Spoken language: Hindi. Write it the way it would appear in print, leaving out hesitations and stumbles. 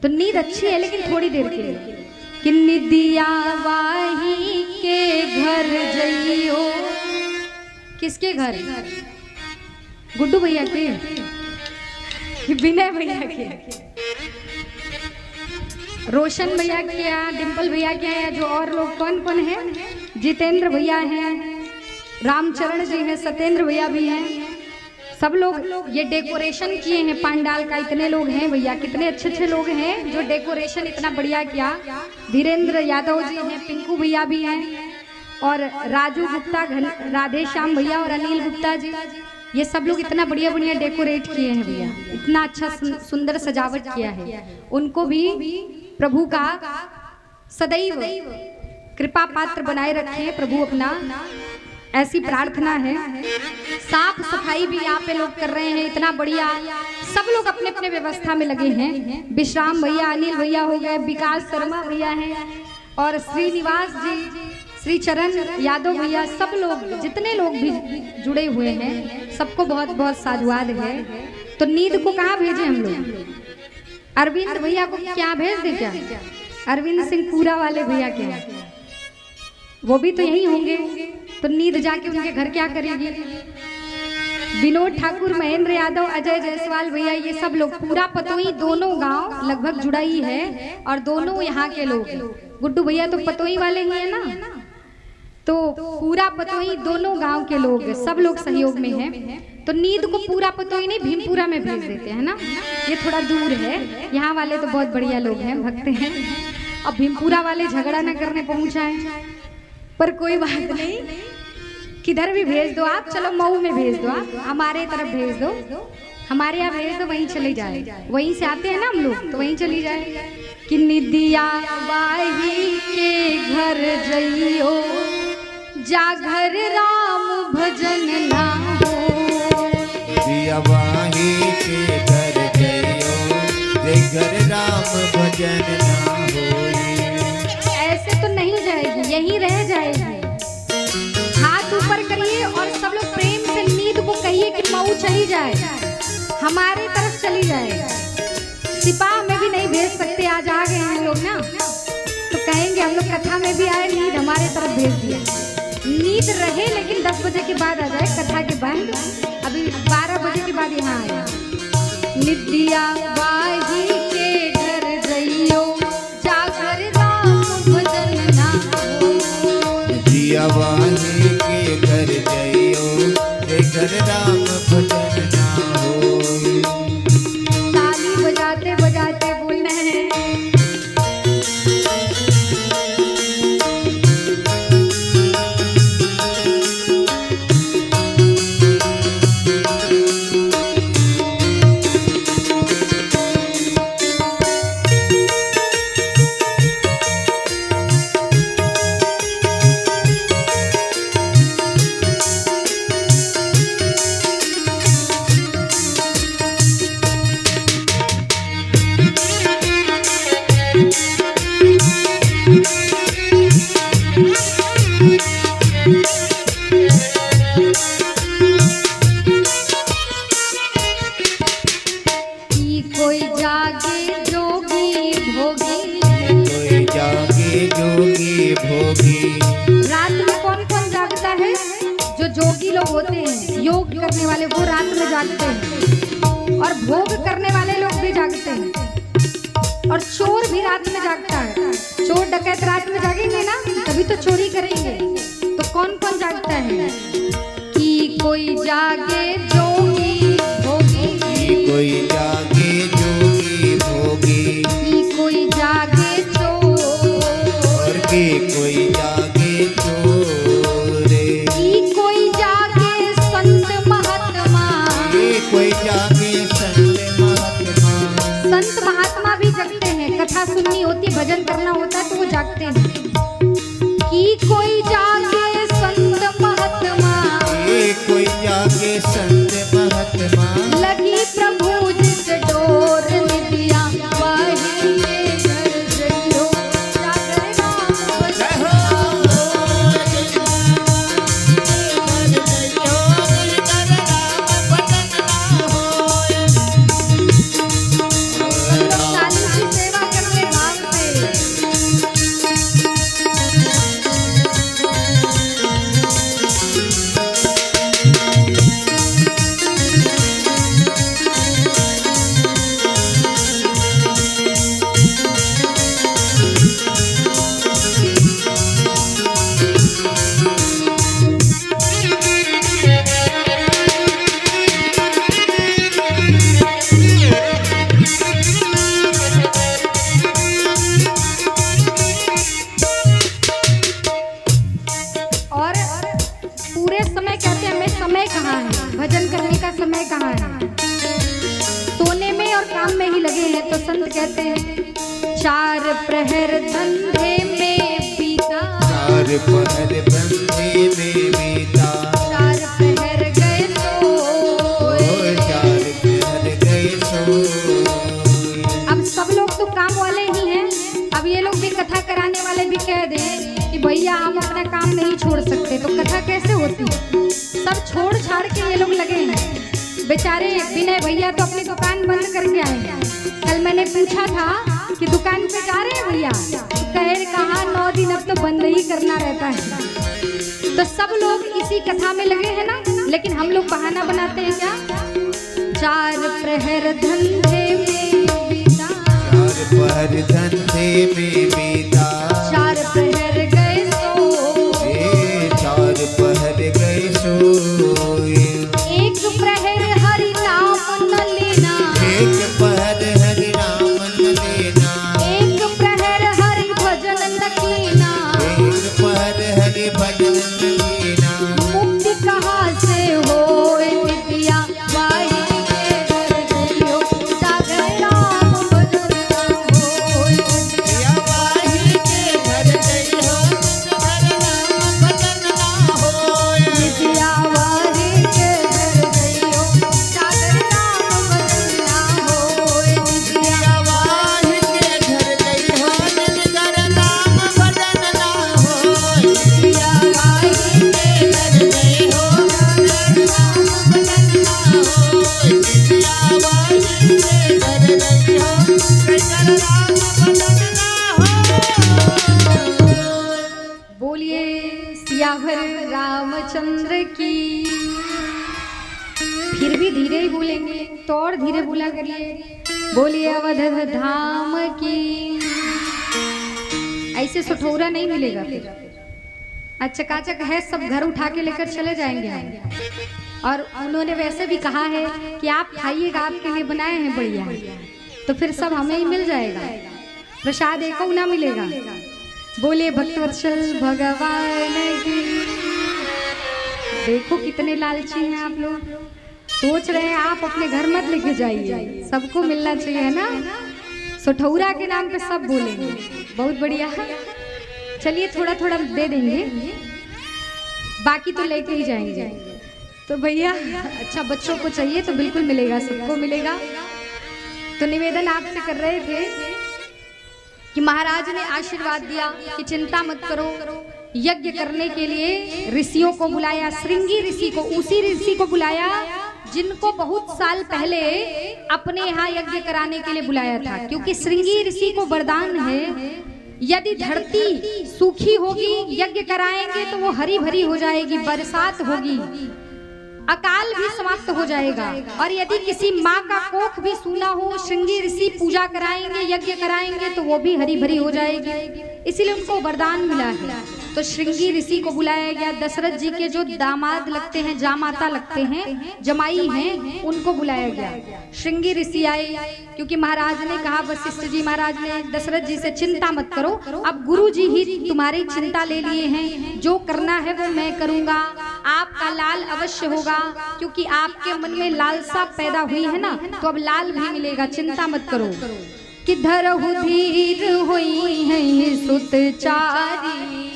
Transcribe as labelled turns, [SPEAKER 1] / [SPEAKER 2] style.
[SPEAKER 1] तो नींद अच्छी है लेकिन थोड़ी देर के लिए। कि निदिया वाही के घर जइयो, किसके घर? गुड्डू भैया के, विनय भैया के, रोशन भैया के यहाँ, डिम्पल भैया के यहाँ, जो और लोग कौन कौन है, जितेंद्र भैया हैं, रामचरण जी हैं, सत्येंद्र भैया भी हैं, सब लोग ये डेकोरेशन किए हैं पंडाल का। इतने लोग हैं भैया, कितने अच्छे अच्छे लोग हैं जो डेकोरेशन इतना बढ़िया किया। धीरेन्द्र यादव जी हैं, पिंकू भैया भी हैं, और राजू गुप्ता, राधे श्याम भैया और अनिल गुप्ता जी, ये सब लोग इतना बढ़िया बढ़िया डेकोरेट किए हैं भैया, इतना अच्छा सुंदर सजावट किया है। उनको भी प्रभु का सदैव कृपा पात्र बनाए रखे प्रभु अपना, ऐसी प्रार्थना है। साफ सफाई भी यहाँ पे लोग कर रहे हैं, इतना बढ़िया, सब लोग अपने अपने व्यवस्था में लगे हैं। विश्राम भैया, अनिल भैया हो गए, विकास शर्मा भैया हैं, और श्रीनिवास जी, श्री चरण यादव भैया, सब लोग जितने लोग भी जुड़े हुए हैं सबको बहुत बहुत साधुवाद है। तो नींद को कहाँ भेजे हम लोग? अरविंद भैया को क्या भेज दे? क्या अरविंद सिंह पूरा वाले भैया के, वो भी तो यही होंगे, तो नींद जाके उनके घर क्या करेगी? विनोद ठाकुर, महेंद्र यादव, अजय जायसवाल भैया, ये सब लोग, पूरा पतोई दोनों गांव लगभग जुड़ा ही है, और दोनों यहाँ के लोग। गुड्डू भैया तो पतोई वाले ही है ना, तो पूरा पतोई दोनों गांव के लोग, सब लोग सहयोग में हैं। तो नींद को पूरा पतोई नहीं, भीमपुरा में भेज देते हैं ना, ये थोड़ा दूर है। यहाँ वाले तो बहुत बढ़िया लोग हैं, भक्त हैं, अब भीमपुरा वाले झगड़ा न करने पहुंचाएं, पर कोई बात नहीं, किधर भी भेज दो आप, चलो मऊ में भेज दो, आप हमारे तरफ भेज दो, हमारे यहाँ भेज दो, वहीं चले जाए, वहीं से आते हैं ना हम लोग, तो वहीं चली जाए। कि निदिया वाही के घर जइयो, जागर राम भजन ना हो।
[SPEAKER 2] निदिया वाही के घर जइयो, जागर राम भजन ना हो।
[SPEAKER 1] ऐसे तो नहीं जाएगी, यहीं रह जाएगी। हाथ ऊपर करिए और सब लोग प्रेम से नींद को कहिए कि मऊ चली जाए, हमारे तरफ चली जाए। सिपाह में भी नहीं भेज सकते, आज आ गए हम लोग ना, तो कहेंगे हम लोग कथा में भी आए, नींद हमारे तरफ भेज दिया। नींद रहे लेकिन 10 बजे के बाद आ जाए, कथा के बाद, अभी 12 बजे के बाद यहाँ आए। निदिया वाही के घर जइयो, जागर राम भजन ना हो।
[SPEAKER 2] निदिया वाही के घर जइयो, जागर राम भजन ना हो।
[SPEAKER 1] ताली बजाते बजाते बोलना है। कोई जागे जोगी भोगी,
[SPEAKER 2] कोई जागे जोगी भोगी।
[SPEAKER 1] रात में कौन कौन जागता है? जो जोगी लोग होते हैं, योग करने वाले, वो रात में जागते हैं, और भोग करने वाले लोग भी जागते हैं, और चोर भी रात में जागता है। चोर डकैत रात में जागेंगे ना, तभी तो चोरी करेंगे। तो कौन कौन जागता है? कि कोई जागे जोगी भोगी,
[SPEAKER 2] कोई जागे जोगी भोगी,
[SPEAKER 1] कोई जागे चोर,
[SPEAKER 2] कोई जागे चोरे,
[SPEAKER 1] कोई जागे संत महात्मा,
[SPEAKER 2] कोई जागे संत महात्मा।
[SPEAKER 1] संत महात्मा भी जगते हैं, कथा सुननी होती, भजन करना होता है तो वो जागते हैं। कि कोई जागे संत महात्मा,
[SPEAKER 2] कोई जागे संत महात्मा।
[SPEAKER 1] लगी प्रभु जिस डोर, निदिया वाही के घर जइयो, जागर राम भजन ना हो। कहते हैं, चार प्रहर धंधे में बीता,
[SPEAKER 2] चार पहर बंधे में बीता,
[SPEAKER 1] चार प्रहर गए सोए,
[SPEAKER 2] चार पहर गए सोए।
[SPEAKER 1] अब सब लोग तो काम वाले ही हैं, अब ये लोग भी कथा कराने वाले भी कह दें कि भैया हम अपना काम नहीं छोड़ सकते, तो कथा कैसे होती? सब छोड़ छाड़ के ये लोग लगे हैं। बेचारे विनय भैया तो अपनी दुकान बंद करके आए हैं। कल मैंने पूछा था कि दुकान पे जा रहे हैं भैया, कहे कहा 9 दिन अब तो बंद ही करना रहता है। तो सब लोग इसी कथा में लगे हैं ना, लेकिन हम लोग बहाना बनाते हैं क्या? चार प्रहर धंधे में बीता,
[SPEAKER 2] चार पहर धंधे में बीता,
[SPEAKER 1] चार प्रहर गए सोए,
[SPEAKER 2] चार पहर गए सोए।
[SPEAKER 1] एक प्रहर हरि नाम न लेना,
[SPEAKER 2] एक पहर हरि नाम न लेना,
[SPEAKER 1] एक प्रहर हरि भजन न कीना,
[SPEAKER 2] एक पहर हरि भजन न कीना।
[SPEAKER 1] मुक्ति कहाँ से होए विद्या वाही के घर गइयो, जागर राम भजन न होए।
[SPEAKER 2] या वाही के घर गई हो, घर नाम भजन ना होए।
[SPEAKER 1] विद्या वाही के घर गइयो, जागर राम भजन न होए। विद्या
[SPEAKER 2] या वाही के घर गई हो, घर नाम भजन ना होए। या वाही के घर गई हो, घर नाम भजन ना होए। या वाही के घर गई हो, घर नाम भजन ना होए।
[SPEAKER 1] बोलिए सियावर रामचंद्र की। फिर भी धीरे ही बोलेंगे तो और धीरे बोला करिए। बोलिए अवध धाम की। ऐसे सुठौरा नहीं मिलेगा फिर। अच्छा चकाचक है, सब घर उठा के लेकर चले जाएंगे हम। और उन्होंने वैसे भी कहा है कि आप खाइएगा, आपके लिए बनाए हैं बढ़िया, तो फिर सब हमें ही मिल जाएगा, प्रसाद एक ना मिलेगा। बोले भक्तवत्सल भगवान की। देखो कितने लालची हैं आप लोग, सोच रहे हैं आप अपने घर मत लेके जाइए, सबको मिलना चाहिए है ना। सुठौरा के नाम पे सब बोलेंगे, बहुत बढ़िया। चलिए थोड़ा थोड़ा दे देंगे, बाकी तो लेके ही जाएंगे। तो भैया अच्छा बच्चों को चाहिए तो बिल्कुल मिलेगा, सबको मिलेगा। तो निवेदन आपसे कर रहे थे कि महाराज ने आशीर्वाद दिया कि चिंता मत करो, यज्ञ करने के लिए ऋषियों को बुलाया, श्रृंगी ऋषि को, उसी ऋषि को बुलाया जिनको बहुत साल पहले अपने यहाँ यज्ञ कराने के लिए बुलाया था। क्योंकि श्रृंगी ऋषि को वरदान है, यदि धरती सूखी होगी यज्ञ कराएंगे तो वो हरी भरी हो जाएगी, बरसात होगी, अकाल भी समाप्त हो जाएगा। और यदि किसी माँ का कोख भी सूना हो, श्रृंगी ऋषि पूजा कराएंगे, यज्ञ कराएंगे तो वो भी हरी भरी हो जाएगी। इसीलिए उनको वरदान मिला है। तो श्रृंगी ऋषि को बुलाया गया। दशरथ जी के जो दामाद लगते हैं, जामाता लगते हैं, जमाई हैं, उनको बुलाया गया। श्रृंगी ऋषि आए, क्योंकि महाराज ने कहा, वशिष्ठ जी महाराज ने दशरथ जी से चिंता मत करो, अब गुरु जी ही तुम्हारी चिंता ले लिए हैं, जो करना है वो मैं करूंगा, आपका लाल अवश्य होगा, क्योंकि आपके मन में लालसा पैदा हुई है ना, तो अब लाल भी मिलेगा, चिंता मत करो। कि धरहु धीर हुई है सुत चारी,